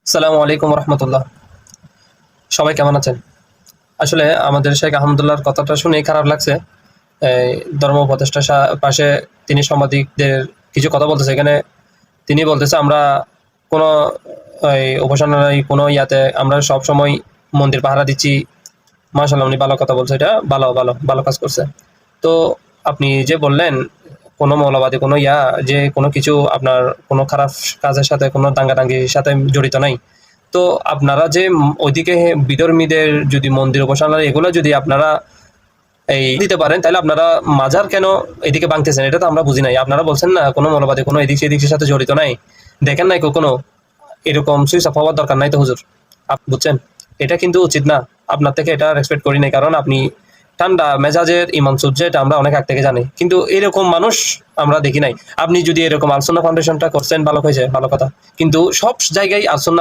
আসসালামু আলাইকুম রহমতুল্লাহ। সবাই কেমন আছেন? আসলে আমাদের শেখ আহমদুল্লাহর কথাটা শুনেই খারাপ লাগছে। এই ধর্ম উপদেষ্টার পাশে তিনি সাংবাদিকদের কিছু কথা বলতেছে। এখানে তিনি বলতেছে আমরা কোনো উপাসনালয় কোনো ইয়াতে আমরা সব সময় মন্দির পাহারা দিচ্ছি। মাশাআল্লাহ, উনি ভালো কথা বলছে, এটা ভালো ভালো ভালো কাজ করছে। তো আপনি যে বললেন কোনো মৌলবাদী কোনো যে কোনো কিছু আপনার কোনো খারাপ কাজের সাথে কোনো দাঙ্গাদাঙ্গির সাথে জড়িত নাই। তো আপনারা যে ওইদিকে বিধর্মীদের যদি মন্দির উপাসনালয় এগুলো যদি আপনারা দিতে পারেন, তাহলে আপনারা মাজার কেন এদিকে ভাঙতেছেন? এটা তো আমরা বুঝি নাই। আপনারা বলছেন না কোনো মৌলবাদী কোনো এদিক সেদিকের সাথে জড়িত নাই, দেখেন নাই কখনো? এরকম সুইচ অফ হওয়ার দরকার নাই তো হুজুর, বুঝছেন? এটা কিন্তু উচিত না। আপনার থেকে এটা রেসপেক্ট করি নাই, কারণ আপনি ঠান্ডা মেজাজের ইমাম সূর্য, এটা আমরা অনেক আগ থেকে জানি, কিন্তু এরকম মানুষ আমরা দেখি নাই। আপনি যদি এরকম আলসুন্নাহ ফাউন্ডেশনটা করছেন, ভালো হয়েছে, ভালো কথা। কিন্তু সব জায়গায় আলসুন্নাহ